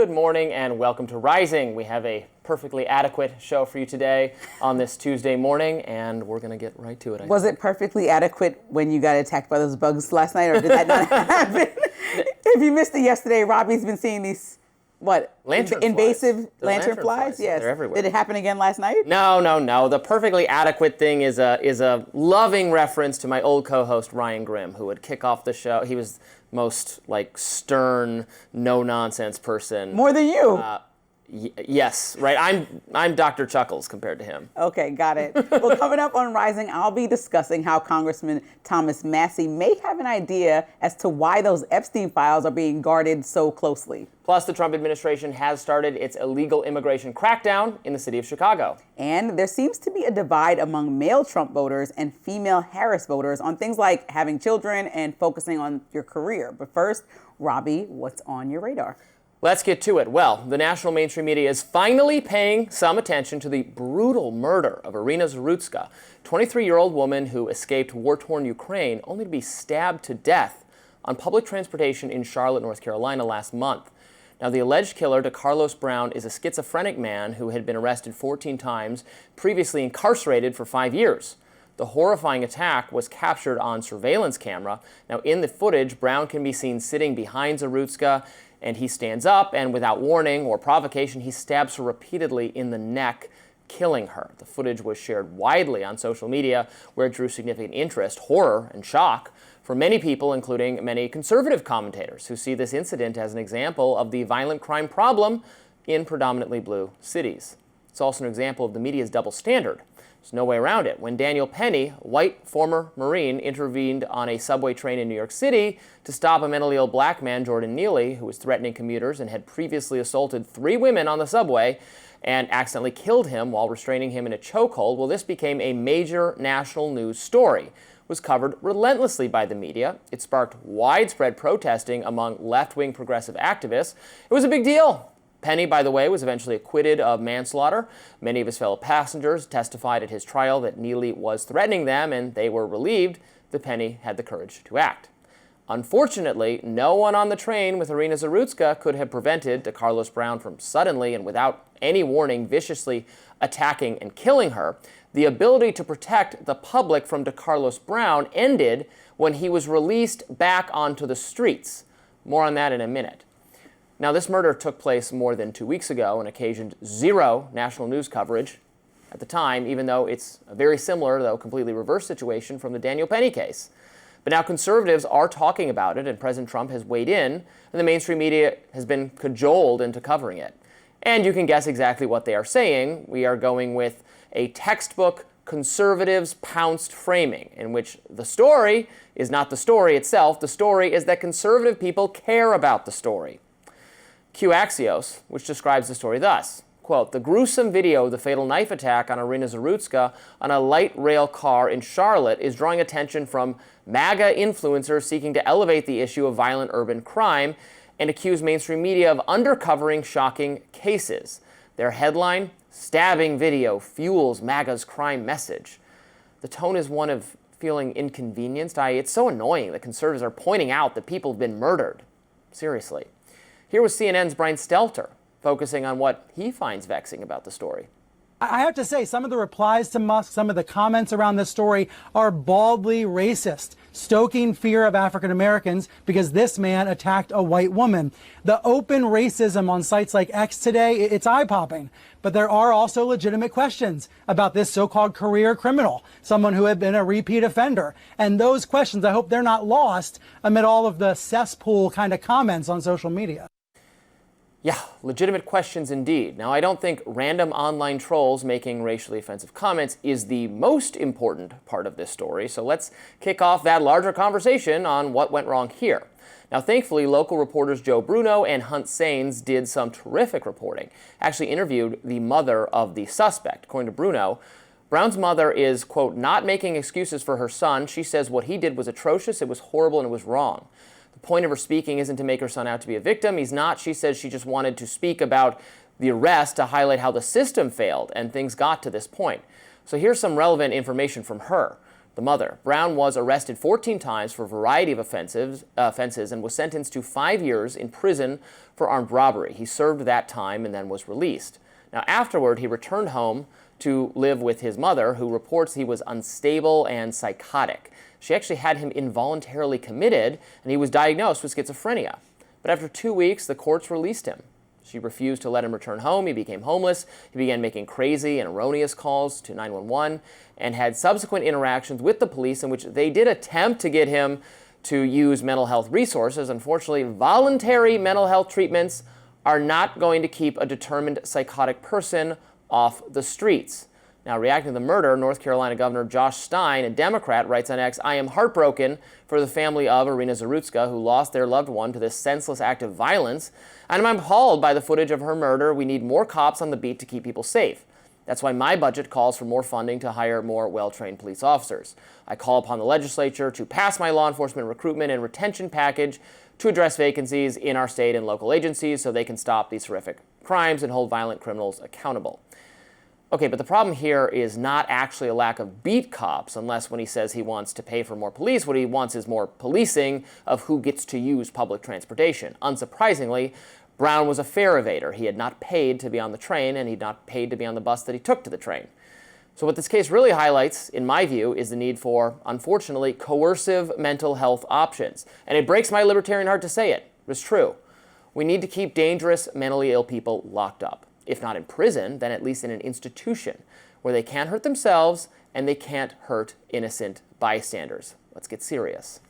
Good morning and welcome to Rising. We have a perfectly adequate show for you today on this Tuesday morning, and we're going to get right to it. Was it perfectly adequate when you got attacked by those bugs last night, or did that not happen? If you missed it yesterday, Robbie's been seeing these, invasive lantern flies? Yes. They're everywhere. Did it happen again last night? No. The perfectly adequate thing is a loving reference to my old co-host Ryan Grimm, who would kick off the show. He was most stern, no-nonsense person. More than you. Yes, right. I'm Dr. Chuckles compared to him. Okay, got it. Well, coming up on Rising, I'll be discussing how Congressman Thomas Massie may have an idea as to why those Epstein files are being guarded so closely. Plus, the Trump administration has started its illegal immigration crackdown in the city of Chicago. And there seems to be a divide among male Trump voters and female Harris voters on things like having children and focusing on your career. But first, Robbie, what's on your radar? Let's get to it. Well, the national mainstream media is finally paying some attention to the brutal murder of Iryna Zarutska, 23-year-old woman who escaped war-torn Ukraine only to be stabbed to death on public transportation in Charlotte, North Carolina last month. Now, the alleged killer, DeCarlos Brown, is a schizophrenic man who had been arrested 14 times, previously incarcerated for 5 years. The horrifying attack was captured on surveillance camera. Now, in the footage, Brown can be seen sitting behind Zarutska, and he stands up, and without warning or provocation, he stabs her repeatedly in the neck, killing her. The footage was shared widely on social media, where it drew significant interest, horror, and shock for many people, including many conservative commentators who see this incident as an example of the violent crime problem in predominantly blue cities. It's also an example of the media's double standard. There's no way around it. When Daniel Penny, a white former Marine, intervened on a subway train in New York City to stop a mentally ill black man, Jordan Neely, who was threatening commuters and had previously assaulted 3 women on the subway and accidentally killed him while restraining him in a chokehold, well, this became a major national news story. It was covered relentlessly by the media. It sparked widespread protesting among left-wing progressive activists. It was a big deal. Penny, by the way, was eventually acquitted of manslaughter. Many of his fellow passengers testified at his trial that Neely was threatening them, and they were relieved that Penny had the courage to act. Unfortunately, no one on the train with Iryna Zarutska could have prevented DeCarlos Brown from suddenly and without any warning viciously attacking and killing her. The ability to protect the public from DeCarlos Brown ended when he was released back onto the streets. More on that in a minute. Now, this murder took place more than 2 weeks ago and occasioned zero national news coverage at the time, even though it's a very similar, though completely reversed situation from the Daniel Penny case. But now conservatives are talking about it, and President Trump has weighed in, and the mainstream media has been cajoled into covering it. And you can guess exactly what they are saying. We are going with a textbook conservatives pounced framing, in which the story is not the story itself. The story is that conservative people care about the story. Cue Axios, which describes the story thus, quote, "The gruesome video of the fatal knife attack on Iryna Zarutska on a light rail car in Charlotte is drawing attention from MAGA influencers seeking to elevate the issue of violent urban crime and accuse mainstream media of undercovering shocking cases. Their headline, stabbing video fuels MAGA's crime message." The tone is one of feeling inconvenienced. It's so annoying that conservatives are pointing out that people have been murdered. Seriously. Here was CNN's Brian Stelter, focusing on what he finds vexing about the story. I have to say, some of the replies to Musk, some of the comments around this story are baldly racist, stoking fear of African Americans because this man attacked a white woman. The open racism on sites like X today, it's eye-popping. But there are also legitimate questions about this so-called career criminal, someone who had been a repeat offender. And those questions, I hope they're not lost amid all of the cesspool kind of comments on social media. Yeah, legitimate questions indeed. Now, I don't think random online trolls making racially offensive comments is the most important part of this story, so let's kick off that larger conversation on what went wrong here. Now, thankfully, local reporters Joe Bruno and Hunt Sains did some terrific reporting, actually interviewed the mother of the suspect. According to Bruno, Brown's mother is, quote, "not making excuses for her son. She says what he did was atrocious, it was horrible, and it was wrong. The point of her speaking isn't to make her son out to be a victim. He's not. She says she just wanted to speak about the arrest to highlight how the system failed and things got to this point." So here's some relevant information from her. the mother. Brown was arrested 14 times for a variety of offenses and was sentenced to 5 years in prison for armed robbery. He served that time and then was released. Now, afterward, he returned home to live with his mother, who reports he was unstable and psychotic. She actually had him involuntarily committed, and he was diagnosed with schizophrenia. But after 2 weeks, the courts released him. She refused to let him return home. He became homeless. He began making crazy and erroneous calls to 911 and had subsequent interactions with the police in which they did attempt to get him to use mental health resources. Unfortunately, voluntary mental health treatments are not going to keep a determined psychotic person off the streets. Now, reacting to the murder, North Carolina Governor Josh Stein, a Democrat, writes on X, "I am heartbroken for the family of Iryna Zarutska, who lost their loved one to this senseless act of violence, and I'm appalled by the footage of her murder. We need more cops on the beat to keep people safe. That's why my budget calls for more funding to hire more well-trained police officers. I call upon the legislature to pass my law enforcement recruitment and retention package to address vacancies in our state and local agencies so they can stop these horrific crimes and hold violent criminals accountable." Okay, but the problem here is not actually a lack of beat cops, unless when he says he wants to pay for more police, what he wants is more policing of who gets to use public transportation. Unsurprisingly, Brown was a fare evader. He had not paid to be on the train, and he'd not paid to be on the bus that he took to the train. So what this case really highlights, in my view, is the need for, unfortunately, coercive mental health options. And it breaks my libertarian heart to say it, but it's true. We need to keep dangerous, mentally ill people locked up. If not in prison, then at least in an institution where they can't hurt themselves and they can't hurt innocent bystanders. Let's get serious.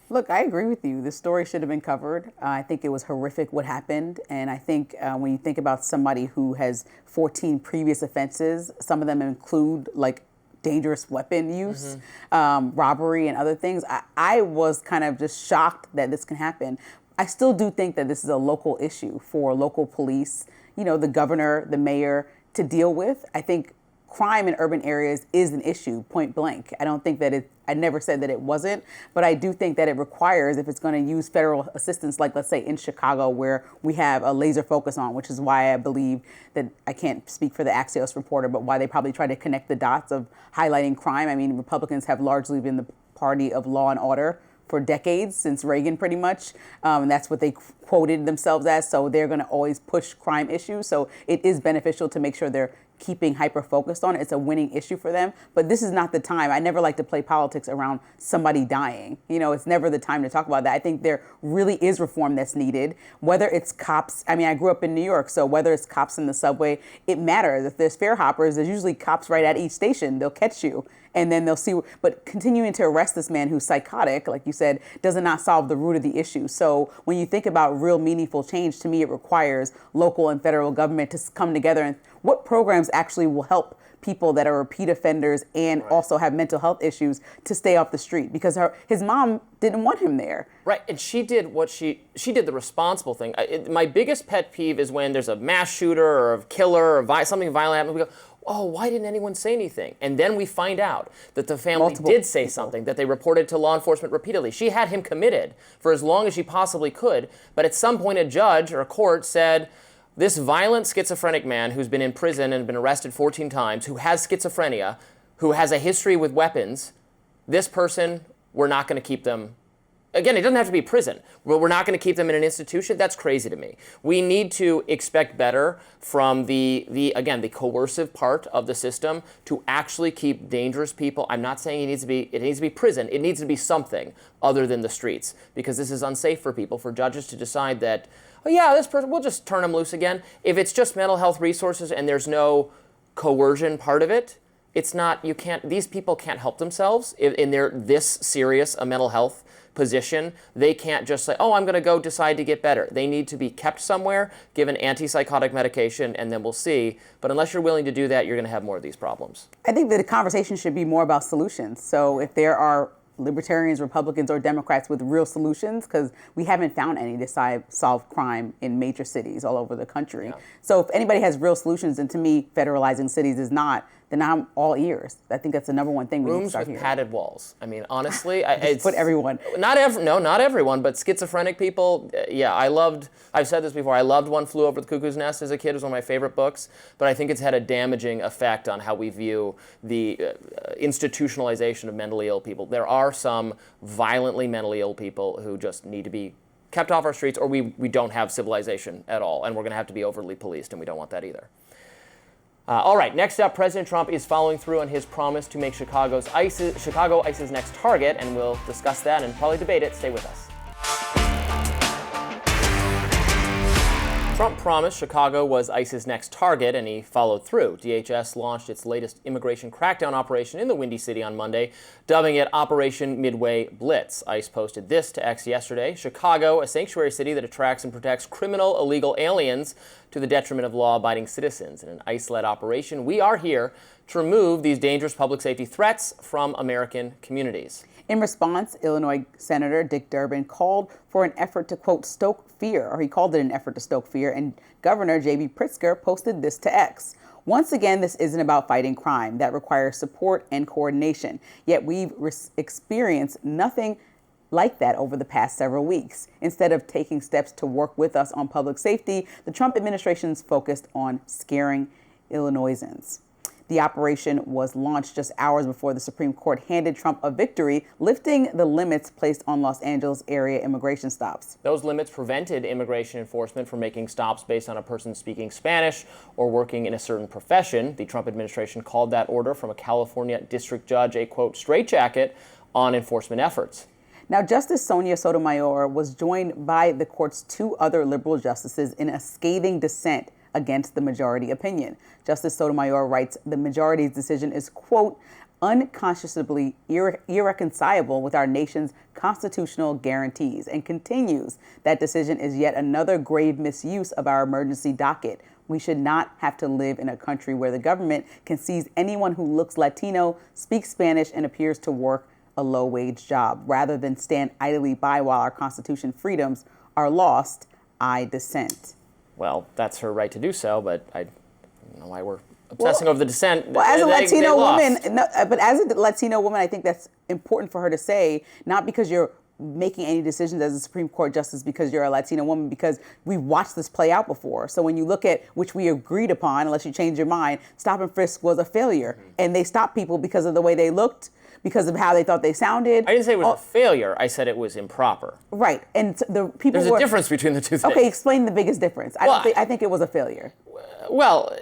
Look, I agree with you. This story should have been covered. I think it was horrific what happened. And I think when you think about somebody who has 14 previous offenses, some of them include like dangerous weapon use, robbery and other things, I was kind of just shocked that this can happen. I still do think that this is a local issue for local police, you know, the governor, the mayor to deal with. I think crime in urban areas is an issue, point blank. I don't think that I never said that it wasn't, but I do think that it requires, if it's going to use federal assistance, like let's say in Chicago, where we have a laser focus on, which is why I believe that, I can't speak for the Axios reporter, but why they probably try to connect the dots of highlighting crime. I mean, Republicans have largely been the party of law and order for decades, since Reagan pretty much. And that's what they quoted themselves as. So they're going to always push crime issues. So it is beneficial to make sure they're keeping hyper-focused on it. It's a winning issue for them. But this is not the time. I never like to play politics around somebody dying. You know, it's never the time to talk about that. I think there really is reform that's needed. Whether it's cops, I mean, I grew up in New York, so whether it's cops in the subway, it matters. If there's fare hoppers, there's usually cops right at each station. They'll catch you. And then they'll see, but continuing to arrest this man who's psychotic, like you said, does not solve the root of the issue. So when you think about real meaningful change, to me, it requires local and federal government to come together. And what programs actually will help people that are repeat offenders and also have mental health issues to stay off the street? Because his mom didn't want him there. Right, and she did what she did the responsible thing. My biggest pet peeve is when there's a mass shooter or a killer or something violent happens, we go, oh, why didn't anyone say anything? And then we find out that the family did say something, that they reported to law enforcement repeatedly. She had him committed for as long as she possibly could, but at some point a judge or a court said, this violent schizophrenic man who's been in prison and been arrested 14 times, who has schizophrenia, who has a history with weapons, this person, we're not going to keep them. Again, it doesn't have to be prison. We're not going to keep them in an institution. That's crazy to me. We need to expect better from the coercive part of the system to actually keep dangerous people. I'm not saying it needs to be prison. It needs to be something other than the streets, because this is unsafe for people, for judges to decide that, oh yeah, this person, we'll just turn them loose again. If it's just mental health resources and there's no coercion part of it, it's not, these people can't help themselves in their this serious a mental health position. They can't just say, oh, I'm going to go decide to get better. They need to be kept somewhere, given antipsychotic medication, and then we'll see. But unless you're willing to do that, you're going to have more of these problems. I think that the conversation should be more about solutions. So if there are libertarians, Republicans, or Democrats with real solutions, because we haven't found any to solve crime in major cities all over the country. Yeah. So if anybody has real solutions, then to me, federalizing cities is not then I'm all ears. I think that's the number one thing we need to Rooms start with hearing. padded walls. I mean, honestly, it's put everyone. Not everyone, but schizophrenic people. Yeah, I've said this before. I loved One Flew Over the Cuckoo's Nest as a kid. It was one of my favorite books. But I think it's had a damaging effect on how we view the institutionalization of mentally ill people. There are some violently mentally ill people who just need to be kept off our streets, or we don't have civilization at all, and we're going to have to be overly policed, and we don't want that either. All right, next up, President Trump is following through on his promise to make Chicago ICE's next target, and we'll discuss that and probably debate it. Stay with us. Trump promised Chicago was ICE's next target, and he followed through. DHS launched its latest immigration crackdown operation in the Windy City on Monday, dubbing it Operation Midway Blitz. ICE posted this to X yesterday. Chicago, a sanctuary city that attracts and protects criminal illegal aliens to the detriment of law-abiding citizens. In an ICE-led operation, we are here to remove these dangerous public safety threats from American communities. In response, Illinois Senator Dick Durbin called for an effort to, quote, stoke fear, or he called it an effort to stoke fear, and Governor J.B. Pritzker posted this to X. Once again, this isn't about fighting crime. That requires support and coordination. Yet we've experienced nothing like that over the past several weeks. Instead of taking steps to work with us on public safety, the Trump administration's focused on scaring Illinoisans. The operation was launched just hours before the Supreme Court handed Trump a victory, lifting the limits placed on Los Angeles area immigration stops. Those limits prevented immigration enforcement from making stops based on a person speaking Spanish or working in a certain profession. The Trump administration called that order from a California district judge a, quote, straitjacket on enforcement efforts. Now, Justice Sonia Sotomayor was joined by the court's two other liberal justices in a scathing dissent against the majority opinion. Justice Sotomayor writes the majority's decision is, quote, unconscionably irreconcilable with our nation's constitutional guarantees, and continues that decision is yet another grave misuse of our emergency docket. We should not have to live in a country where the government can seize anyone who looks Latino, speaks Spanish, and appears to work a low-wage job. Rather than stand idly by while our Constitution freedoms are lost, I dissent. Well, that's her right to do so, but I don't know why we're obsessing over the dissent. Well, as a Latino woman, but as a Latino woman, I think that's important for her to say, not because you're making any decisions as a Supreme Court justice because you're a Latino woman, because we've watched this play out before. So when you look at, which we agreed upon, unless you change your mind, stop and frisk was a failure. Mm-hmm. And they stopped people because of the way they looked, because of how they thought they sounded. I didn't say it was a failure. I said it was improper. Right. And the people There's a difference between the two things. Okay, explain the biggest difference. I think it was a failure. Well,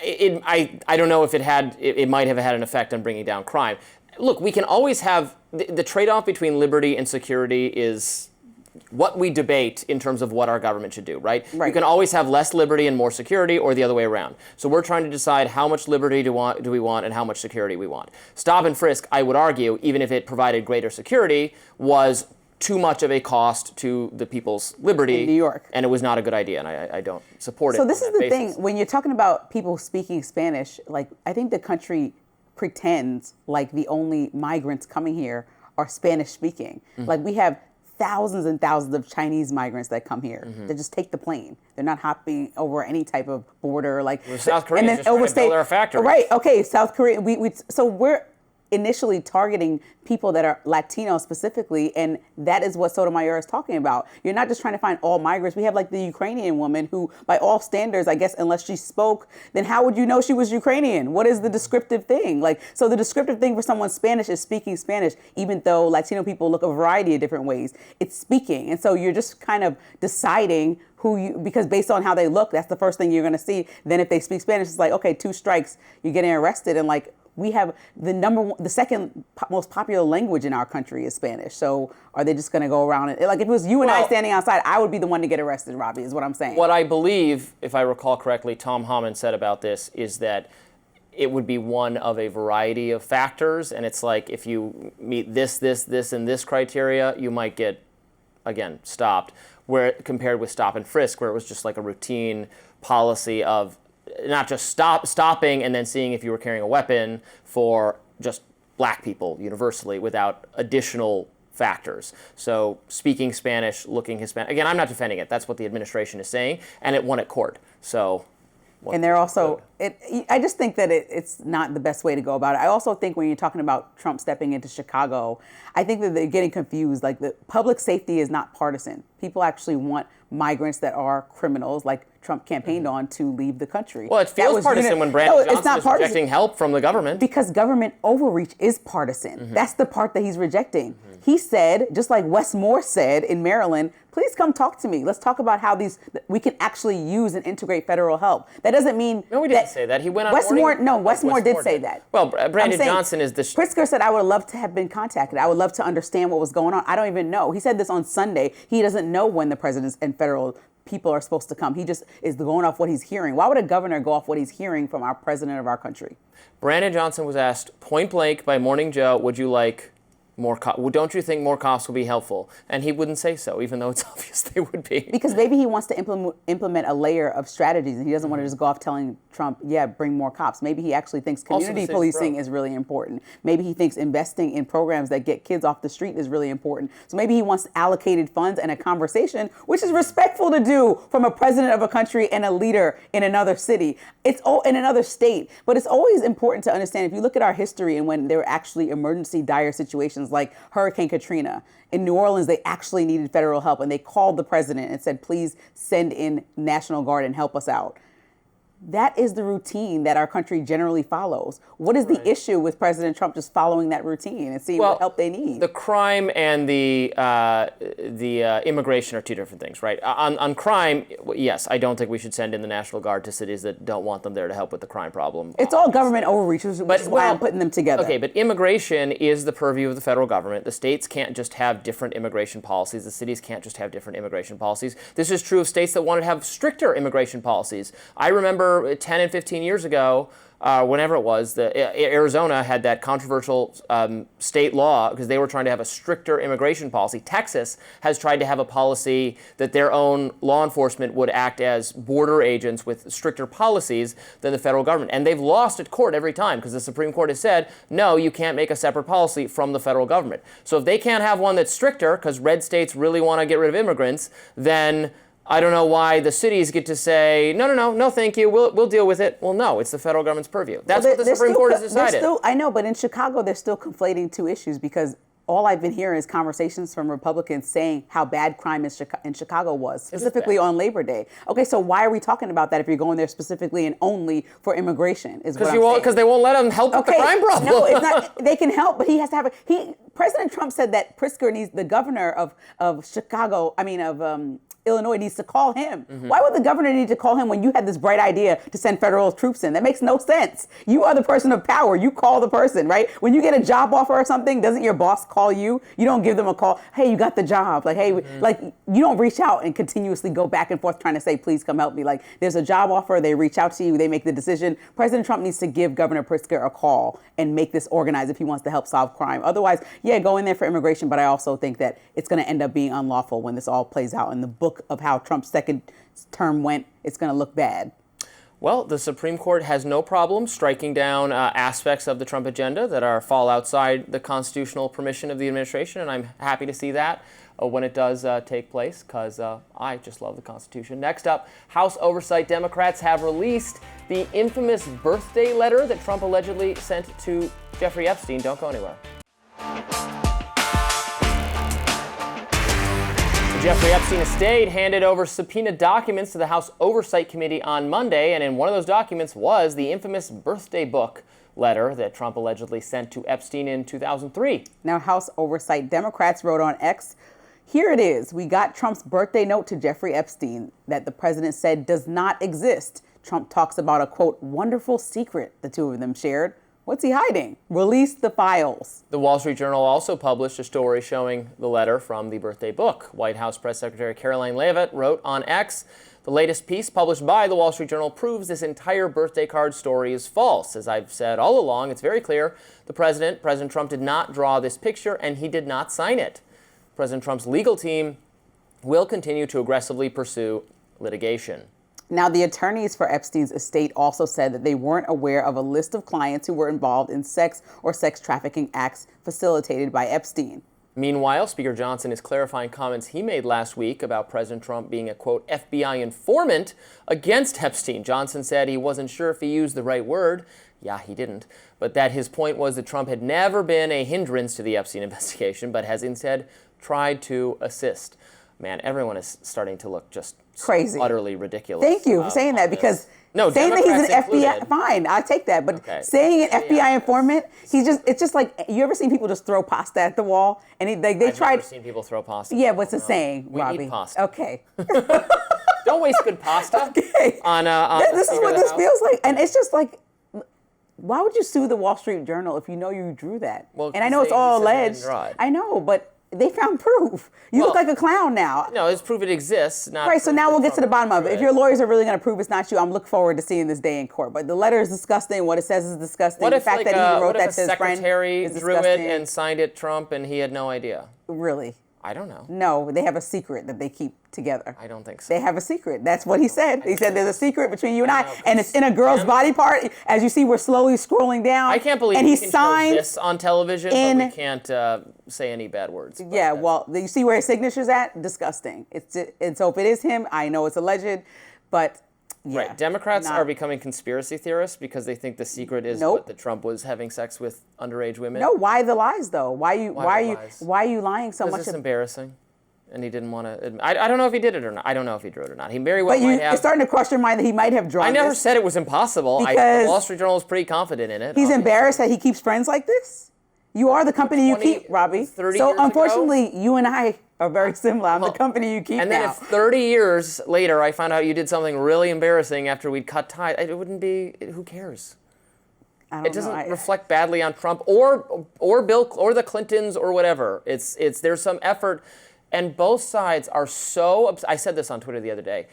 I don't know if it might have had an effect on bringing down crime. Look, we can always have, the trade-off between liberty and security is what we debate in terms of what our government should do, right? You can always have less liberty and more security, or the other way around. So we're trying to decide how much liberty do we want and how much security we want. Stop and frisk, I would argue, even if it provided greater security, was too much of a cost to the people's liberty in New York, and it was not a good idea, and I don't support it. So this is the thing, when you're talking about people speaking Spanish, like, I think the country pretends like the only migrants coming here are Spanish speaking. Mm-hmm. Like, we have thousands and thousands of Chinese migrants that come here. Mm-hmm. They just take the plane. They're not hopping over any type of border, like South Korea, and then just overstay. Build our factory. Right? Okay, South Korea. So we're initially targeting people that are Latino specifically, and that is what Sotomayor is talking about. You're not just trying to find all migrants. We have like the Ukrainian woman who, by all standards, I guess, unless she spoke, then how would you know she was Ukrainian? What is the descriptive thing? Like, so the descriptive thing for someone Spanish is speaking Spanish, even though Latino people look a variety of different ways. It's speaking. And so you're just kind of deciding because based on how they look, that's the first thing you're going to see. Then if they speak Spanish, it's like, okay, 2 strikes, you're getting arrested. And like, we have the second most popular language in our country is Spanish. So are they just going to go around and, like, if it was you and I standing outside, I would be the one to get arrested, Robby, is what I'm saying. What I believe, if I recall correctly, Tom Hammond said about this is that it would be one of a variety of factors. And it's like, if you meet this, and this criteria, you might get, again, stopped. Where compared with stop and frisk, where it was just like a routine policy of not just stopping and then seeing if you were carrying a weapon for just black people universally without additional factors. So speaking Spanish, looking Hispanic. Again, I'm not defending it. That's what the administration is saying, and it won at court. So And they're also, I just think that it's not the best way to go about it. I also think when you're talking about Trump stepping into Chicago, I think that they're getting confused. Like, the public safety is not partisan. People actually want migrants that are criminals, like Trump campaigned on, to leave the country. Well, it feels partisan when Brandon Johnson is rejecting help from the government. Because government overreach is partisan. That's the part that he's rejecting. He said, just like Wes Moore said in Maryland, please come talk to me. Let's talk about how we can actually use and integrate federal help. That doesn't mean No, he didn't say that. He went on Wes Moore did say that. Well, Brandon Johnson is the... Pritzker said, I would love to have been contacted. I would love to understand what was going on. I don't even know. He said this on Sunday. He doesn't know when the presidents and federal people are supposed to come. He just is going off what he's hearing. Why would a governor go off what he's hearing from our president of our country? Brandon Johnson was asked point blank by Morning Joe, would you like more cops? Don't you think more cops would be helpful? And he wouldn't say so, even though it's obvious they would be. Because maybe he wants to implement a layer of strategies, and he doesn't want to just go off telling Trump, yeah, bring more cops. Maybe he actually thinks community policing is really important. Maybe he thinks investing in programs that get kids off the street is really important. So maybe he wants allocated funds and a conversation, which is respectful to do from a president of a country and a leader in another city. It's in another state. But it's always important to understand, if you look at our history and when there were actually emergency dire situations like Hurricane Katrina, in New Orleans, they actually needed federal help, and they called the president and said, please send in National Guard and help us out. That is the routine that our country generally follows. What is the issue with President Trump just following that routine and seeing what help they need? The crime and the immigration are two different things, right? On crime, yes, I don't think we should send in the National Guard to cities that don't want them there to help with the crime problem. It's all government overreach, which is why I'm putting them together. Okay, but immigration is the purview of the federal government. The states can't just have different immigration policies. The cities can't just have different immigration policies. This is true of states that wanted to have stricter immigration policies. I remember 10 and 15 years ago, whenever it was, Arizona had that controversial state law because they were trying to have a stricter immigration policy. Texas has tried to have a policy that their own law enforcement would act as border agents with stricter policies than the federal government. And they've lost at court every time because the Supreme Court has said, no, you can't make a separate policy from the federal government. So if they can't have one that's stricter because red states really want to get rid of immigrants, then I don't know why the cities get to say, no, thank you, we'll deal with it. Well, no, it's the federal government's purview. That's what the Supreme Court has decided. I know, but in Chicago, they're still conflating two issues because all I've been hearing is conversations from Republicans saying how bad crime in Chicago was, specifically on Labor Day. Okay, so why are we talking about that if you're going there specifically and only for immigration? Because they won't let them help with the crime problem. No, it's not. They can help, but he has to have President Trump said that Pritzker needs, the governor of Illinois needs to call him. Why would the governor need to call him when you had this bright idea to send federal troops in? That makes no sense. You are the person of power. You call the person, right? When you get a job offer or something, doesn't your boss call you? You don't give them a call. Hey, you got the job. Like, hey, like you don't reach out and continuously go back and forth trying to say, please come help me. Like, there's a job offer. They reach out to you. They make the decision. President Trump needs to give Governor Pritzker a call and make this organized if he wants to help solve crime. Otherwise, yeah, go in there for immigration. But I also think that it's going to end up being unlawful when this all plays out in the book of how Trump's second term went. It's going to look bad. Well, the Supreme Court has no problem striking down aspects of the Trump agenda that fall outside the constitutional permission of the administration, and I'm happy to see that when it does take place, because I just love the Constitution. Next up, House Oversight Democrats have released the infamous birthday letter that Trump allegedly sent to Jeffrey Epstein. Don't go anywhere. Jeffrey Epstein estate handed over subpoenaed documents to the House Oversight Committee on Monday, and in one of those documents was the infamous birthday book letter that Trump allegedly sent to Epstein in 2003. Now, House Oversight Democrats wrote on X, here it is. We got Trump's birthday note to Jeffrey Epstein that the president said does not exist. Trump talks about a, quote, wonderful secret the two of them shared. What's he hiding? Release the files. The Wall Street Journal also published a story showing the letter from the birthday book. White House Press Secretary Caroline Leavitt wrote on X, the latest piece published by the Wall Street Journal proves this entire birthday card story is false. As I've said all along, it's very clear President Trump did not draw this picture and he did not sign it. President Trump's legal team will continue to aggressively pursue litigation. Now, the attorneys for Epstein's estate also said that they weren't aware of a list of clients who were involved in sex or sex trafficking acts facilitated by Epstein. Meanwhile, Speaker Johnson is clarifying comments he made last week about President Trump being a, quote, FBI informant against Epstein. Johnson said he wasn't sure if he used the right word. Yeah, he didn't. But that his point was that Trump had never been a hindrance to the Epstein investigation, but has instead tried to assist. Man, everyone is starting to look just crazy, utterly ridiculous. Thank you for saying that, because saying that he's an FBI, fine, I'll take that. But saying an FBI informant, it's just like, you ever seen people just throw pasta at the wall? And they I've tried. never seen people throw pasta. Yeah, what's the saying, we Robbie? eat pasta. Okay. Don't waste good pasta. Okay. On this is what this feels like, and it's just like, why would you sue the Wall Street Journal if you know you drew that? Well, and I know it's all alleged. I know, but they found proof. You look like a clown now. No, it's proof it exists. Not right, so now we'll get to the bottom of it. If your lawyers are really going to prove it's not you, I'm looking forward to seeing this day in court. But the letter is disgusting. What it says is disgusting. What the if, fact that he wrote that to his friend secretary is drew it and signed it Trump and he had no idea? Really? I don't know. No, they have a secret that they keep together. I don't think so. They have a secret. That's what he said. He said there's a secret between you and I, and it's in a girl's body part. As you see, we're slowly scrolling down. I can't believe he can signed show this on television, but we can't say any bad words. Yeah, well, you see where his signature's at? Disgusting. And so if it is him, I know it's alleged, but yeah. Right. Democrats are becoming conspiracy theorists because they think the secret is that Trump was having sex with underage women. No, why the lies though? Why are you lying so much? It's embarrassing. And he didn't want to. I don't know if he did it or not. I don't know if he drew it or not. He very well might have. It's starting to cross your mind that he might have drawn. I never said it was impossible. The Wall Street Journal is pretty confident in it. He's embarrassed that he keeps friends like this. You are the company you keep, Robbie. 30 so years unfortunately, ago, you and I are very similar. I'm the company you keep. And then now. if 30 years later I found out you did something really embarrassing after we'd cut ties, it wouldn't be. Who cares? It doesn't reflect badly on Trump or Bill or the Clintons or whatever. It's there's some effort. And both sides are so, I said this on Twitter the other day,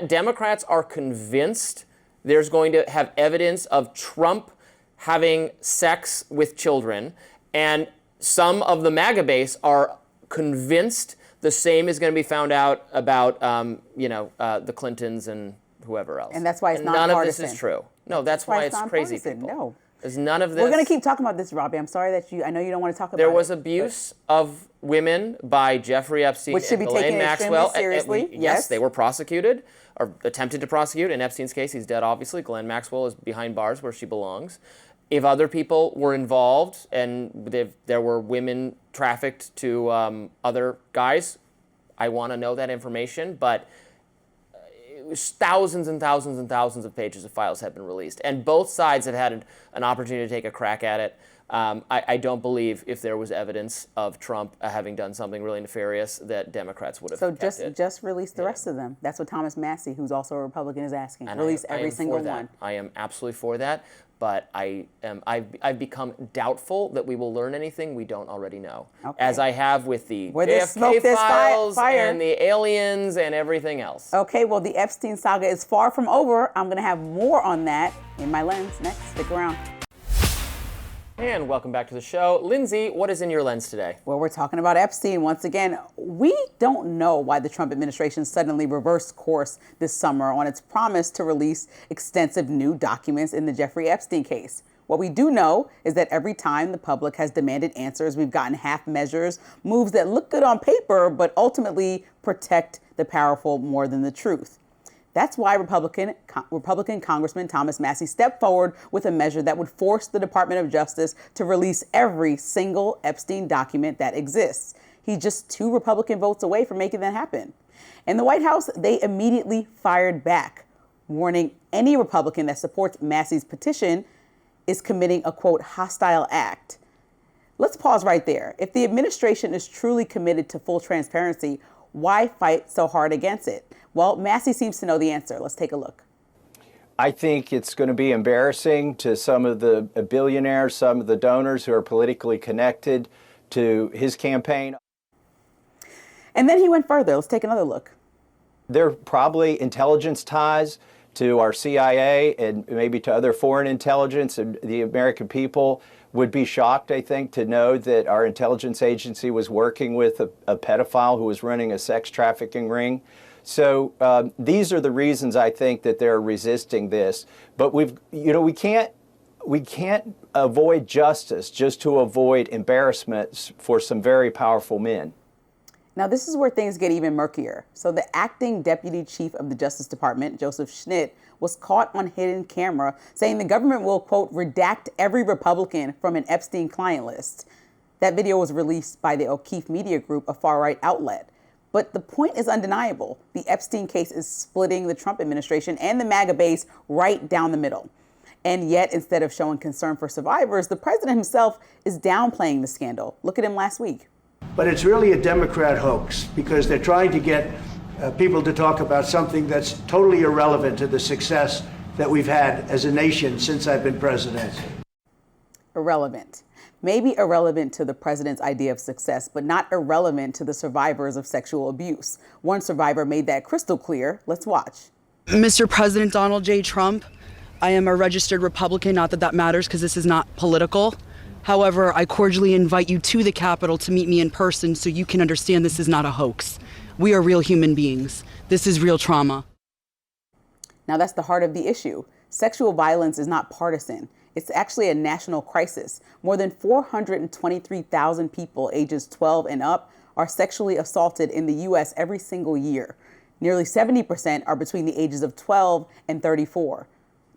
Democrats are convinced there's going to have evidence of Trump having sex with children, and some of the MAGA base are convinced the same is going to be found out about, the Clintons and whoever else. And that's why it's not none partisan. of this is true. No, that's why it's crazy people. No. There's none of this. We're going to keep talking about this, Robbie. I'm sorry that I know you don't want to talk about it. There was abuse of women by Jeffrey Epstein which should and be Ghislaine taken Maxwell. extremely seriously. Yes, they were prosecuted or attempted to prosecute. In Epstein's case, he's dead, obviously. Ghislaine Maxwell is behind bars where she belongs. If other people were involved and there were women trafficked to other guys, I want to know that information. But thousands and thousands and thousands of pages of files have been released, and both sides have had an opportunity to take a crack at it. I don't believe if there was evidence of Trump having done something really nefarious that Democrats would have kept it. Just release the rest of them. That's what Thomas Massie, who's also a Republican, is asking. Release every single one. I am absolutely for that, but I've become doubtful that we will learn anything we don't already know, as I have with the JFK files and the aliens and everything else. Okay, well, the Epstein saga is far from over. I'm going to have more on that in my lens next. Stick around. And welcome back to the show. Lindsey, what is in your lens today? Well, we're talking about Epstein once again. We don't know why the Trump administration suddenly reversed course this summer on its promise to release extensive new documents in the Jeffrey Epstein case. What we do know is that every time the public has demanded answers, we've gotten half measures, moves that look good on paper, but ultimately protect the powerful more than the truth. That's why Republican Congressman Thomas Massie stepped forward with a measure that would force the Department of Justice to release every single Epstein document that exists. He's just 2 Republican votes away from making that happen. In the White House, they immediately fired back, warning any Republican that supports Massie's petition is committing a, quote, hostile act. Let's pause right there. If the administration is truly committed to full transparency, why fight so hard against it? Well, Massie seems to know the answer. Let's take a look. I think it's going to be embarrassing to some of the billionaires, some of the donors who are politically connected to his campaign. And then he went further. Let's take another look. There are probably intelligence ties to our CIA and maybe to other foreign intelligence, and the American people would be shocked, I think, to know that our intelligence agency was working with a pedophile who was running a sex trafficking ring. So these are the reasons I think that they're resisting this. But we can't we can't avoid justice just to avoid embarrassments for some very powerful men. Now, this is where things get even murkier. So the acting deputy chief of the Justice Department, Joseph Schnitt, was caught on hidden camera saying the government will, quote, redact every Republican from an Epstein client list. That video was released by the O'Keefe Media Group, a far-right outlet. But the point is undeniable. The Epstein case is splitting the Trump administration and the MAGA base right down the middle. And yet, instead of showing concern for survivors, the president himself is downplaying the scandal. Look at him last week. But it's really a Democrat hoax because they're trying to get people to talk about something that's totally irrelevant to the success that we've had as a nation since I've been president. Irrelevant. Maybe irrelevant to the president's idea of success, but not irrelevant to the survivors of sexual abuse. One survivor made that crystal clear. Let's watch. Mr. President Donald J. Trump, I am a registered Republican, not that that matters because this is not political. However, I cordially invite you to the Capitol to meet me in person so you can understand this is not a hoax. We are real human beings. This is real trauma. Now that's the heart of the issue. Sexual violence is not partisan. It's actually a national crisis. More than 423,000 people ages 12 and up are sexually assaulted in the U.S. every single year. Nearly 70% are between the ages of 12 and 34.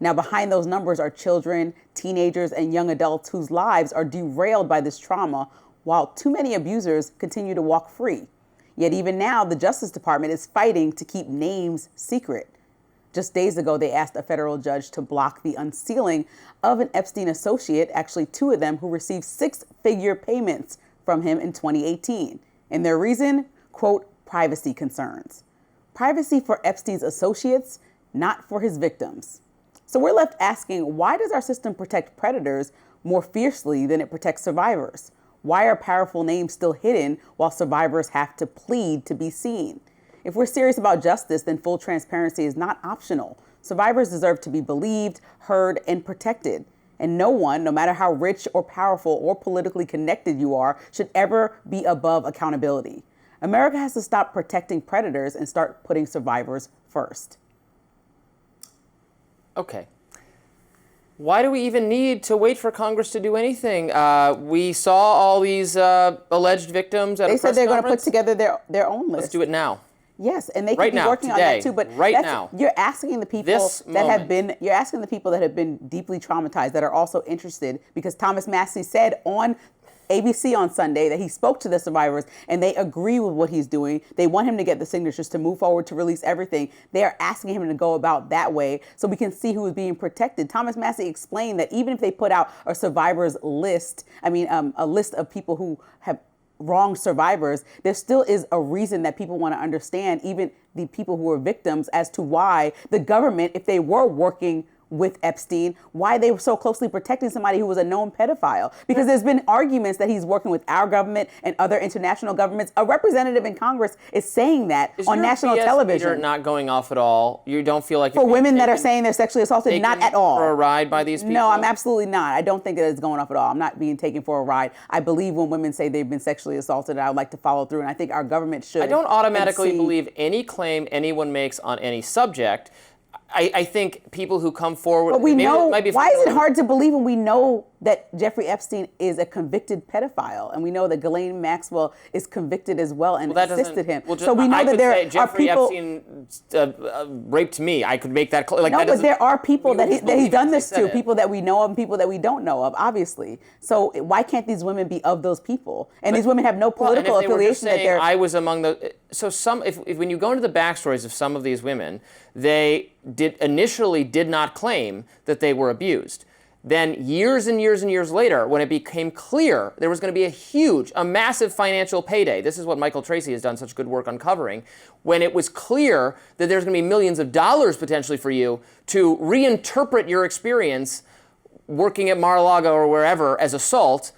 Now, behind those numbers are children, teenagers, and young adults whose lives are derailed by this trauma, while too many abusers continue to walk free. Yet even now, the Justice Department is fighting to keep names secret. Just days ago, they asked a federal judge to block the unsealing of an Epstein associate, actually two of them, who received six-figure payments from him in 2018. And their reason, quote, privacy concerns. Privacy for Epstein's associates, not for his victims. So we're left asking, why does our system protect predators more fiercely than it protects survivors? Why are powerful names still hidden while survivors have to plead to be seen? If we're serious about justice, then full transparency is not optional. Survivors deserve to be believed, heard, and protected. And no one, no matter how rich or powerful or politically connected you are, should ever be above accountability. America has to stop protecting predators and start putting survivors first. Okay. Why do we even need to wait for Congress to do anything? We saw all these alleged victims at a press conference. They said they're going to put together their own list. Let's do it now. Yes, and they right could be now, working today, on that too. But right now, you're asking the people you're asking the people that have been deeply traumatized, that are also interested, because Thomas Massie said on ABC on Sunday that he spoke to the survivors and they agree with what he's doing. They want him to get the signatures to move forward to release everything. They are asking him to go about that way so we can see who is being protected. Thomas Massie explained that even if they put out a survivors list, a list of people who have wronged survivors, there still is a reason that people want to understand, even the people who are victims, as to why the government, if they were working with Epstein, why they were so closely protecting somebody who was a known pedophile. Because there's been arguments that he's working with our government and other international governments. A representative in Congress is saying that on national television. Is not going off at all? You don't feel like for women that are saying they're sexually assaulted? Not at all. For a ride by these people? No, I'm absolutely not. I don't think that it's going off at all. I'm not being taken for a ride. I believe when women say they've been sexually assaulted, I would like to follow through, and I think our government should. I don't automatically believe any claim anyone makes on any subject. I think people who come forward... But we know... Why is it hard to believe when we know that Jeffrey Epstein is a convicted pedophile, and we know that Ghislaine Maxwell is convicted as well and assisted him? So we know that there are people... Jeffrey Epstein raped me. I could make that... but there are people that he's done this to, people that we know of and people that we don't know of, obviously. So why can't these women be of those people? And these women have no political affiliation that they're... I was among the... So when you go into the backstories of some of these women, they initially did not claim that they were abused. Then years and years and years later, when it became clear there was going to be a massive financial payday, this is what Michael Tracy has done such good work uncovering, when it was clear that there's going to be millions of dollars potentially for you to reinterpret your experience working at Mar-a-Lago or wherever as assault.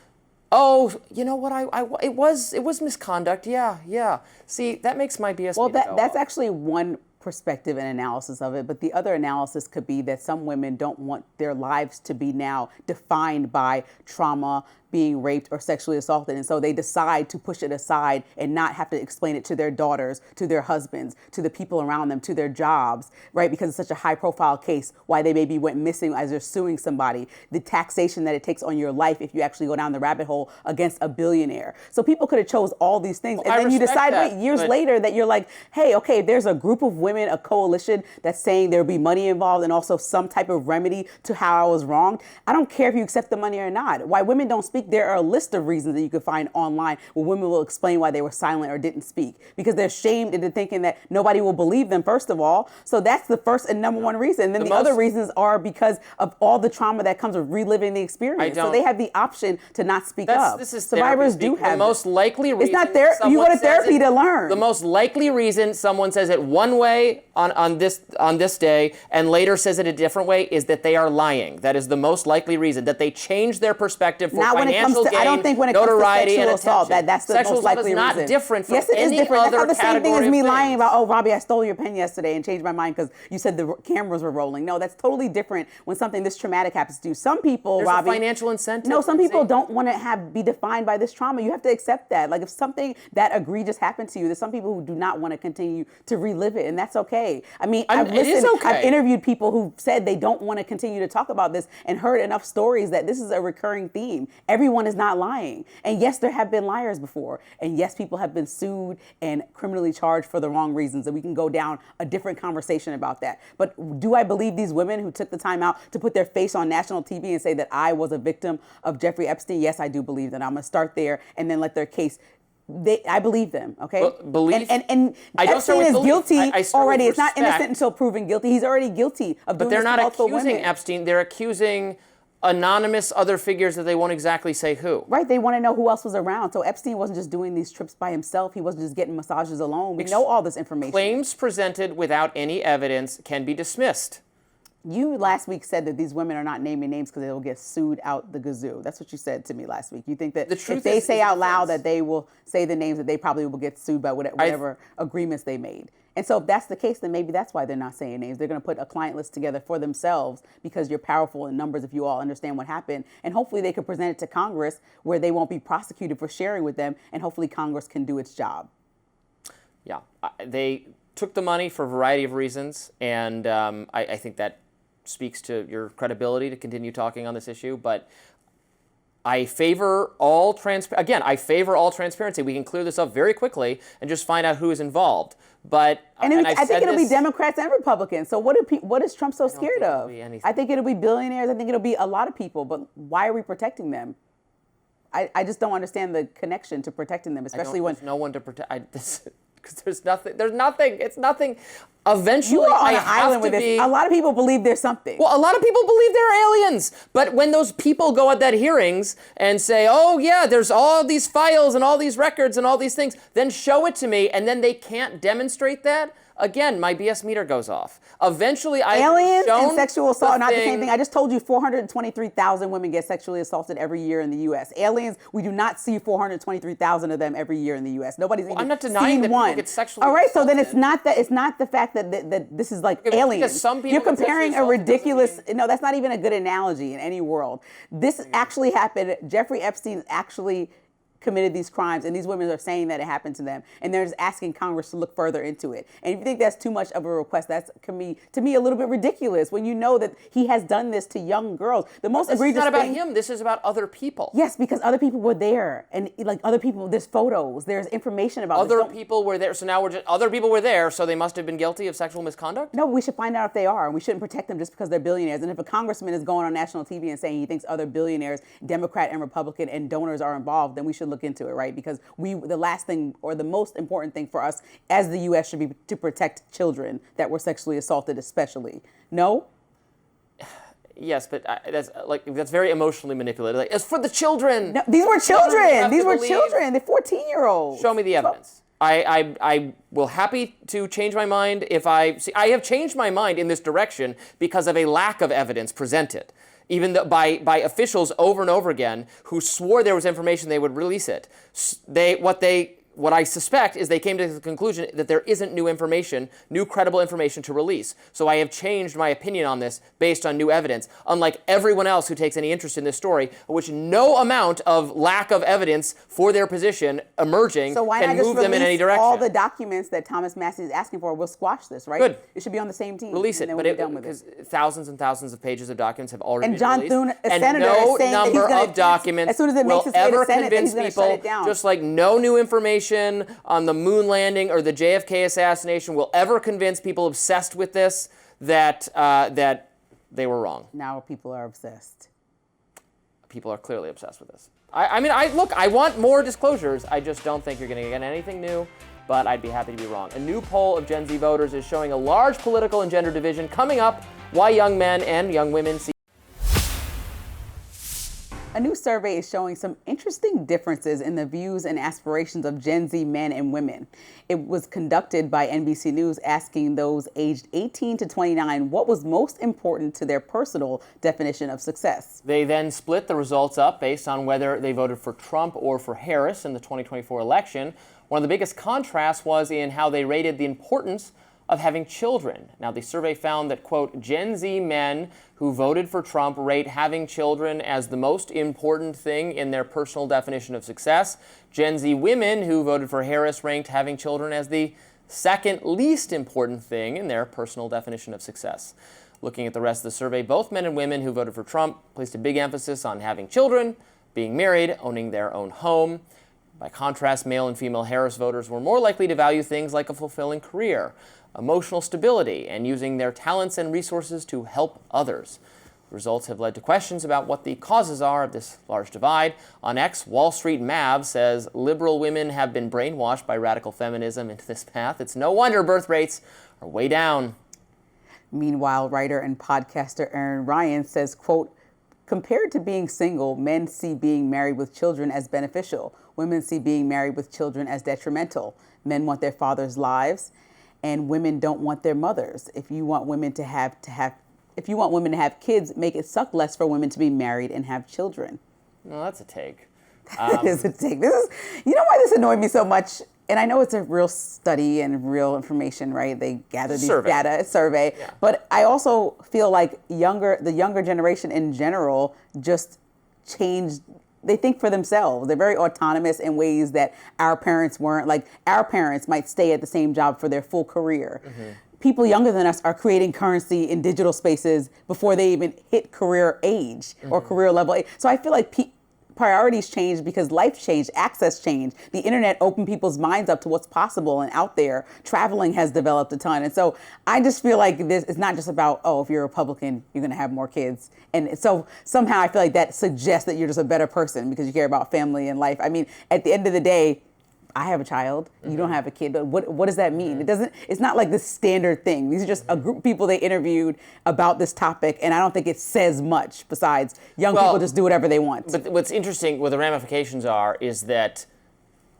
Oh, you know what? It was misconduct. Yeah. See, that makes my BS. Well, that's actually one perspective and analysis of it, but the other analysis could be that some women don't want their lives to be now defined by trauma, being raped or sexually assaulted. And so they decide to push it aside and not have to explain it to their daughters, to their husbands, to the people around them, to their jobs, right? Because it's such a high profile case, why they maybe went missing as they're suing somebody, the taxation that it takes on your life if you actually go down the rabbit hole against a billionaire. So people could have chose all these things. Well, and then you decide, that, wait, years later that you're like, hey, okay, there's a group of women, a coalition that's saying there'll be money involved and also some type of remedy to how I was wronged. I don't care if you accept the money or not. Why women don't speak, there are a list of reasons that you can find online where women will explain why they were silent or didn't speak because they're shamed into thinking that nobody will believe them, first of all. So that's the first and number one reason. And then the other reasons are because of all the trauma that comes with reliving the experience. So they have the option to not speak up. This is survivors do have the most likely reason. It's not therapy. You go to therapy to learn. The most likely reason someone says it one way on this day and later says it a different way is that they are lying. That is the most likely reason, that they change their perspective for financial gain, I don't think when it comes to sexual assault, that's the most likely reason. Sexual assault is not different from yes, it is any different. other That's not the same thing as me category of lying things. about, oh, Robbie, I stole your pen yesterday and changed my mind because you said the cameras were rolling. No, that's totally different when something this traumatic happens to you. Some people, There's Robbie, a financial incentive. No, some people don't want to be defined by this trauma. You have to accept that. Like if something that egregious happened to you, there's some people who do not want to continue to relive it, and that's okay. I mean, I've interviewed people who said they don't want to continue to talk about this and heard enough stories that this is a recurring theme. Everyone is not lying. And yes, there have been liars before. And yes, people have been sued and criminally charged for the wrong reasons. And we can go down a different conversation about that. But do I believe these women who took the time out to put their face on national TV and say that I was a victim of Jeffrey Epstein? Yes, I do believe that. I'm going to start there and then let their case. I believe them, okay? And Epstein is guilty already. It's not innocent until proven guilty. He's already guilty of doing this to multiple women. But they're not accusing Epstein. They're accusing anonymous other figures that they won't exactly say who. Right, they want to know who else was around. So Epstein wasn't just doing these trips by himself. He wasn't just getting massages alone. We know all this information. Claims presented without any evidence can be dismissed. You last week said that these women are not naming names because they will get sued out the gazoo. That's what you said to me last week. You think that if they say out loud that they will say the names, that they probably will get sued by whatever agreements they made. And so if that's the case, then maybe that's why they're not saying names. They're going to put a client list together for themselves because you're powerful in numbers if you all understand what happened. And hopefully they could present it to Congress where they won't be prosecuted for sharing with them. And hopefully Congress can do its job. Yeah, they took the money for a variety of reasons. And I think that speaks to your credibility to continue talking on this issue. But I favor all transparency. We can clear this up very quickly and just find out who is involved. But I think it'll be Democrats and Republicans. So what is Trump so scared of? I think it'll be billionaires. I think it'll be a lot of people. But why are we protecting them? I just don't understand the connection to protecting them, especially when there's no one to protect. Because there's nothing. It's nothing. Eventually, you are on an island with this. A lot of people believe there's something. Well, a lot of people believe there are aliens. But when those people go at that hearings and say, oh, yeah, there's all these files and all these records and all these things, then show it to me, and then they can't demonstrate that, again, my BS meter goes off. Eventually, aliens and sexual assault are not the same thing. I just told you 423,000 women get sexually assaulted every year in the U.S. Aliens, we do not see 423,000 of them every year in the U.S. Nobody's even I'm not denying that one. People get sexually All right, assaulted. so then it's not the fact that this is like aliens. Some people You're comparing a ridiculous. No, that's not even a good analogy in any world. This actually happened. Jeffrey Epstein actually committed these crimes, and these women are saying that it happened to them, and they're just asking Congress to look further into it. And if you think that's too much of a request, that's to me a little bit ridiculous when you know that he has done this to young girls. The most egregious thing. This is not about him. This is about other people. Yes, because other people were there, and like other people, there's photos, there's information about other people were there. So now other people were there, so they must have been guilty of sexual misconduct. No, we should find out if they are, and we shouldn't protect them just because they're billionaires. And if a congressman is going on national TV and saying he thinks other billionaires, Democrat and Republican, and donors are involved, then we should look into it, right? Because the last thing or the most important thing for us as the U.S. should be to protect children that were sexually assaulted, especially. No? Yes, but that's very emotionally manipulated. Like, it's for the children. No, these were children. These were children. They're 14-year-olds. Show me the evidence. I will happy to change my mind if I have changed my mind in this direction because of a lack of evidence presented. Even by officials over and over again who swore there was information they would release it. What they what I suspect is they came to the conclusion that there isn't new credible information to release. So I have changed my opinion on this based on new evidence, unlike everyone else who takes any interest in this story, which no amount of lack of evidence for their position emerging can move them in any direction. All the documents that Thomas Massie is asking for will squash this, right? Good. It should be on the same team. Release it, and but we'll be done with because it. thousands and thousands of pages of documents have already And been John released. Thune, a and senator, no is saying that he's number gonna, of documents as soon as it makes will its way to ever Senate, that convince he's gonna shut people, it down. just like no new information on the moon landing or the JFK assassination will ever convince people obsessed with this that they were wrong. Now people are obsessed. People are clearly obsessed with this. I want more disclosures. I just don't think you're going to get anything new, but I'd be happy to be wrong. A new poll of Gen Z voters is showing a large political and gender division coming up. Why young men and young women see. A new survey is showing some interesting differences in the views and aspirations of Gen Z men and women. It was conducted by NBC News, asking those aged 18 to 29 what was most important to their personal definition of success. They then split the results up based on whether they voted for Trump or for Harris in the 2024 election. One of the biggest contrasts was in how they rated the importance of having children. Now, the survey found that, quote, Gen Z men who voted for Trump rate having children as the most important thing in their personal definition of success. Gen Z women who voted for Harris ranked having children as the second least important thing in their personal definition of success. Looking at the rest of the survey, both men and women who voted for Trump placed a big emphasis on having children, being married, owning their own home. By contrast, male and female Harris voters were more likely to value things like a fulfilling career, emotional stability, and using their talents and resources to help others. The results have led to questions about what the causes are of this large divide. On X, Wall Street Mav says liberal women have been brainwashed by radical feminism into this path. It's no wonder birth rates are way down. Meanwhile, writer and podcaster Aaron Ryan says, quote, compared to being single, men see being married with children as beneficial. Women see being married with children as detrimental. Men want their fathers' lives, and women don't want their mothers. If you want women to have kids, make it suck less for women to be married and have children. No, that's a take. That is a take. You know why this annoyed me so much? And I know it's a real study and real information, right? They gather these data, survey. Yeah. But I also feel like the younger generation in general just changed. They think for themselves. They're very autonomous in ways that our parents weren't. Like, our parents might stay at the same job for their full career. Mm-hmm. People younger than us are creating currency in digital spaces before they even hit career age or career level age. So I feel like priorities changed because life changed, access changed. The internet opened people's minds up to what's possible and out there. Traveling has developed a ton. And so I just feel like this is not just about, oh, if you're a Republican, you're going to have more kids. And so somehow I feel like that suggests that you're just a better person because you care about family and life. I mean, at the end of the day, I have a child, you don't have a kid, but what does that mean? It's not like this standard thing. These are just a group of people they interviewed about this topic, and I don't think it says much besides young people just do whatever they want. But what's interesting, what the ramifications are, is that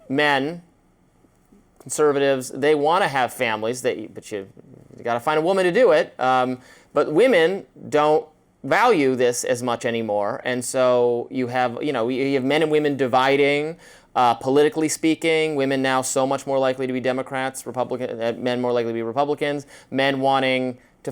men, conservatives, they want to have families, but you got to find a woman to do it. But women don't value this as much anymore, and so you have men and women dividing. Politically speaking, women now so much more likely to be Democrats, men more likely to be Republicans, men wanting to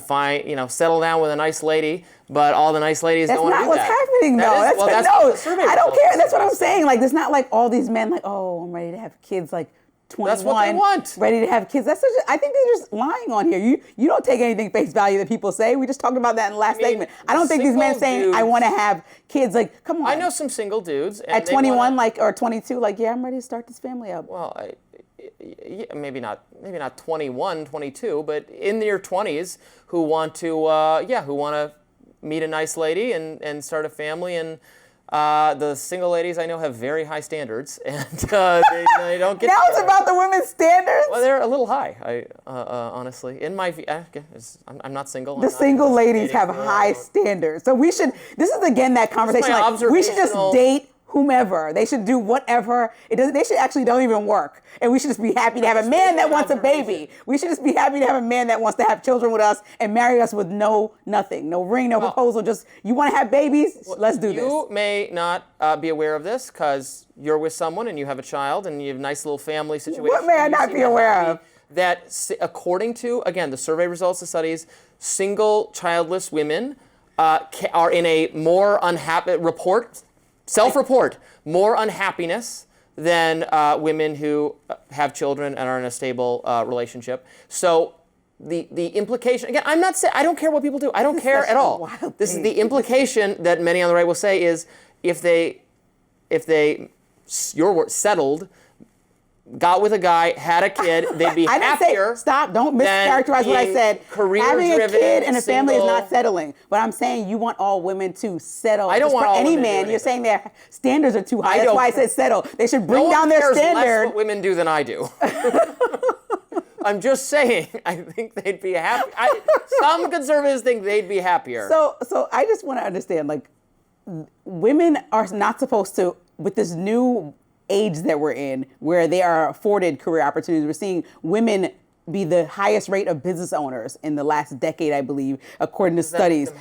settle down with a nice lady, but all the nice ladies don't want to do that. That's not what's happening, though. That's what the survey I don't results care. That's what say. I'm saying. Like, it's not like all these men, like, oh, I'm ready to have kids, like 21. That's what they want. Ready to have kids. I think they're just lying on here. You don't take anything face value that people say. We just talked about that in the last segment. I don't think these men saying, I want to have kids, like, come on. I know some single dudes. And at 21, or 22, like, yeah, I'm ready to start this family up. Well, maybe not 21, 22, but in your 20s who want to meet a nice lady and start a family. And the single ladies I know have very high standards, and they don't get. Now it's about the women's standards. Well, they're a little high. Honestly, in my view, I'm not single. The single ladies have high standards, so we should. This is again that conversation. Like, we should just date whomever. They should do whatever. They should actually don't even work. And we should just be happy to have a man that wants a baby. We should just be happy to have a man that wants to have children with us and marry us with nothing, no ring, no proposal. Just, you want to have babies? Let's do this. You may not be aware of this because you're with someone and you have a child and you have a nice little family situation. What may I not be aware of? That according to, again, the survey results of studies, single childless women are in a more unhappy self-report more unhappiness than women who have children and are in a stable relationship. So the implication, again, I'm not saying, I don't care what people do. I don't care at all. This is the implication that many on the right will say is if they, your word, settled, got with a guy, had a kid, they'd be happier. Stop, don't mischaracterize what I said. Having a kid and a family is not settling. But I'm saying you want all women to settle. I don't want all any women man. You're saying their standards are too high. That's why I said settle. They should bring down their standard. Less what women do than I do. I'm just saying, I think they'd be happy. Some conservatives think they'd be happier. So I just want to understand, like, women are not supposed to, with this new age that we're in, where they are afforded career opportunities. We're seeing women be the highest rate of business owners in the last decade, I believe, according to studies.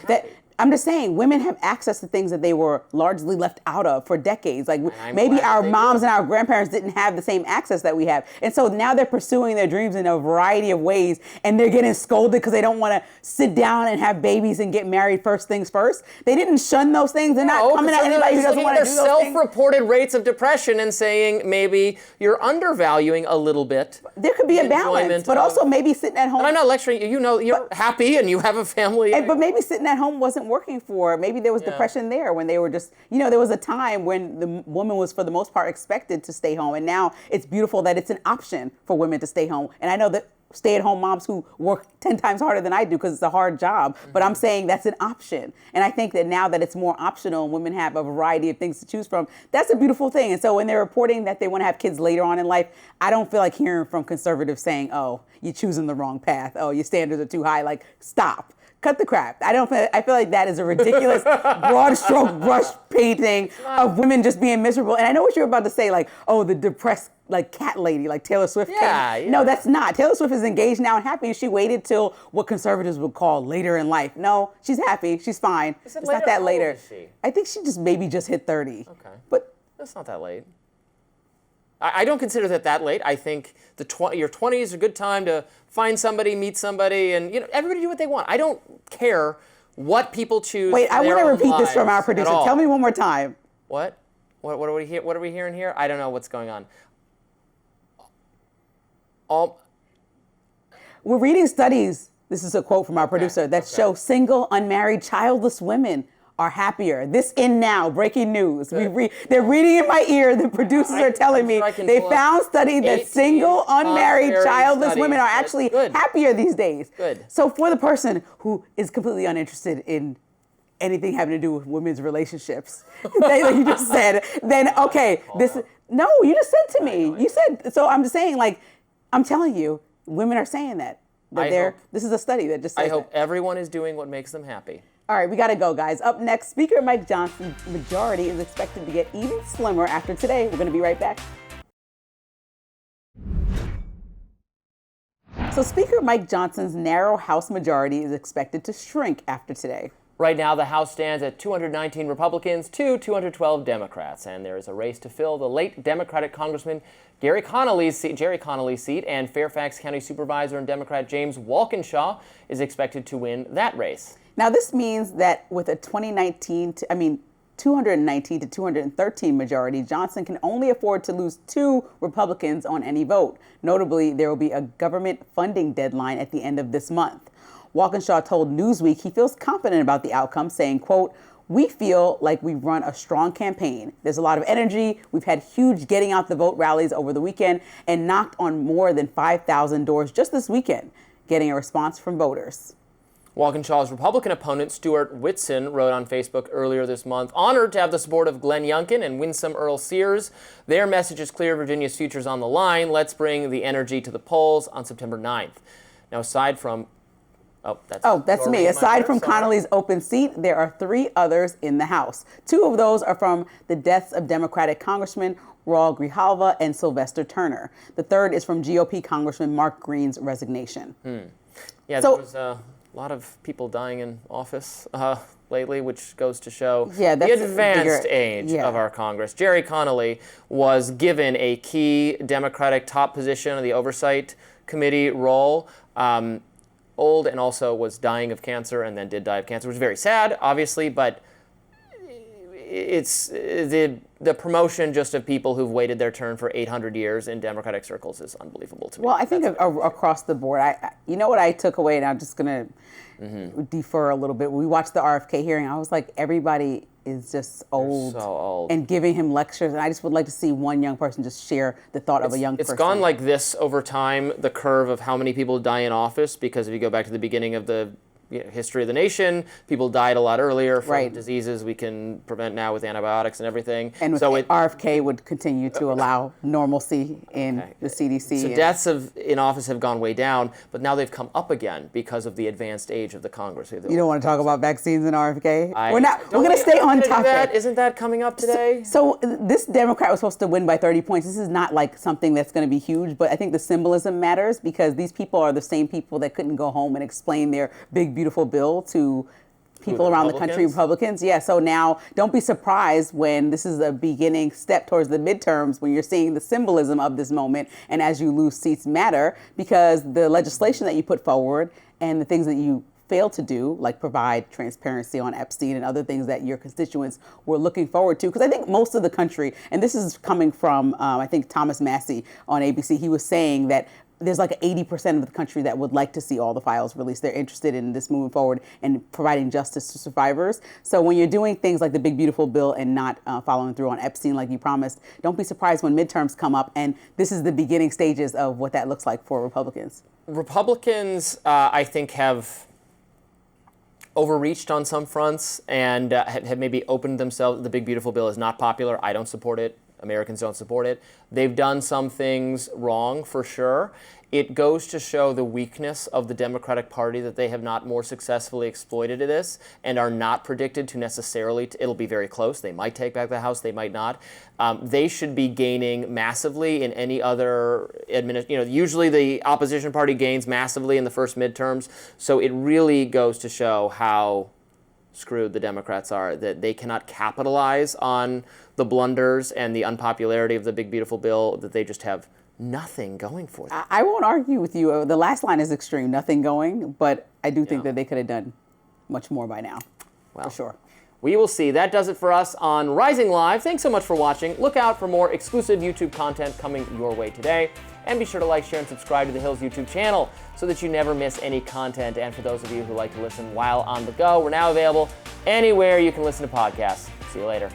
I'm just saying, women have access to things that they were largely left out of for decades. Like maybe our moms and our grandparents didn't have the same access that we have. And so now they're pursuing their dreams in a variety of ways, and they're getting scolded because they don't want to sit down and have babies and get married first things first. They didn't shun those things. They're not coming at anybody who doesn't want to do those things. Self-reported rates of depression and saying maybe you're undervaluing a little bit. There could be a balance, but also maybe sitting at home. And I'm not lecturing you. You know, you're happy and you have a family. But maybe sitting at home wasn't working for. Maybe there was depression there when they were just, there was a time when the woman was for the most part expected to stay home. And now it's beautiful that it's an option for women to stay home. And I know that stay-at-home moms who work 10 times harder than I do because it's a hard job. But I'm saying that's an option. And I think that now that it's more optional and women have a variety of things to choose from, that's a beautiful thing. And so when they're reporting that they want to have kids later on in life, I don't feel like hearing from conservatives saying, oh, you're choosing the wrong path. Oh, your standards are too high. Like, stop. Cut the crap. I feel like that is a ridiculous broad stroke brush painting of women just being miserable. And I know what you're about to say, like, oh, the depressed, like, cat lady, like Taylor Swift. Yeah. No, that's not. Taylor Swift is engaged now and happy, and she waited till what conservatives would call later in life. No, she's happy. She's fine. It's not that later. How old is she? I think she just maybe just hit 30. Okay. But that's not that late. I don't consider that late. I think your 20s is a good time to find somebody, meet somebody, and everybody do what they want. I don't care what people choose. Wait, I want to repeat this from our producer. Tell me one more time. What? What are we hearing here? I don't know what's going on. We're reading studies. This is a quote from our producer that show single, unmarried, childless women are happier. This in now, breaking news. They're reading in my ear. The producers are telling me they found study that single, unmarried, childless women are actually happier these days. Good. So for the person who is completely uninterested in anything having to do with women's relationships, like you just said, then okay, you just said to me. You said, so I'm just saying, like, I'm telling you, women are saying that. This is a study that just says I hope everyone is doing what makes them happy. All right, we got to go, guys. Up next, Speaker Mike Johnson's majority is expected to get even slimmer after today. We're going to be right back. So Speaker Mike Johnson's narrow House majority is expected to shrink after today. Right now, the House stands at 219 Republicans to 212 Democrats, and there is a race to fill the late Democratic Congressman Jerry Connolly's seat, and Fairfax County Supervisor and Democrat James Walkinshaw is expected to win that race. Now, this means that with a 219 to 213 majority, Johnson can only afford to lose 2 Republicans on any vote. Notably, there will be a government funding deadline at the end of this month. Walkinshaw told Newsweek he feels confident about the outcome, saying, quote, "We feel like we've run a strong campaign. There's a lot of energy. We've had huge getting out the vote rallies over the weekend and knocked on more than 5,000 doors just this weekend, getting a response from voters." Walkinshaw's Republican opponent, Stuart Whitson, wrote on Facebook earlier this month, "Honored to have the support of Glenn Youngkin and Winsome Earl Sears. Their message is clear. Virginia's future's on the line. Let's bring the energy to the polls on September 9th. Now, aside from That's me. Aside from Connolly's open seat, there are 3 others in the House. 2 of those are from the deaths of Democratic Congressman Raul Grijalva and Sylvester Turner. The third is from GOP Congressman Mark Green's resignation. Yeah, there was a lot of people dying in office lately, which goes to show the advanced age of our Congress. Jerry Connolly was given a key Democratic top position in the Oversight Committee role. Old, and also was dying of cancer, and then did die of cancer, which is very sad, obviously, but it's the promotion just of people who've waited their turn for 800 years in Democratic circles is unbelievable to me. Well, I think across the board, you know what I took away, and I'm just going to defer a little bit. When we watched the RFK hearing, I was like, everybody is just old, so old and giving him lectures, and I just would like to see one young person just share the thought of a young person. It's gone like this over time, the curve of how many people die in office, because if you go back to the beginning of the history of the nation, people died a lot earlier from diseases we can prevent now with antibiotics and everything. And so RFK would continue to allow normalcy in the CDC. So deaths in office have gone way down, but now they've come up again because of the advanced age of the Congress. You don't want to talk about vaccines and RFK? We're going to stay on topic. Isn't that coming up today? So this Democrat was supposed to win by 30 points. This is not like something that's going to be huge, but I think the symbolism matters, because these people are the same people that couldn't go home and explain their big, beautiful bill to people around the country, Republicans. Yeah, so now don't be surprised when this is a beginning step towards the midterms, when you're seeing the symbolism of this moment, and as you lose seats matter, because the legislation that you put forward and the things that you fail to do, like provide transparency on Epstein and other things that your constituents were looking forward to. Because I think most of the country, and this is coming from, I think, Thomas Massie on ABC, he was saying that there's like 80% of the country that would like to see all the files released. They're interested in this moving forward and providing justice to survivors. So when you're doing things like the big, beautiful bill and not following through on Epstein like you promised, don't be surprised when midterms come up. And this is the beginning stages of what that looks like for Republicans. Republicans, I think, have overreached on some fronts and have maybe opened themselves. The big, beautiful bill is not popular. I don't support it. Americans don't support it. They've done some things wrong, for sure. It goes to show the weakness of the Democratic Party that they have not more successfully exploited this and are not predicted to necessarily, it'll be very close. They might take back the House, they might not. They should be gaining massively in any other usually the opposition party gains massively in the first midterms. So it really goes to show how screwed the Democrats are, that they cannot capitalize on the blunders and the unpopularity of the big, beautiful bill, that they just have nothing going for them. I won't argue with you. The last line is extreme, nothing going, but I do think that they could have done much more by now, for sure. We will see. That does it for us on Rising Live. Thanks so much for watching. Look out for more exclusive YouTube content coming your way today. And be sure to like, share, and subscribe to The Hill's YouTube channel so that you never miss any content. And for those of you who like to listen while on the go, we're now available anywhere you can listen to podcasts. See you later.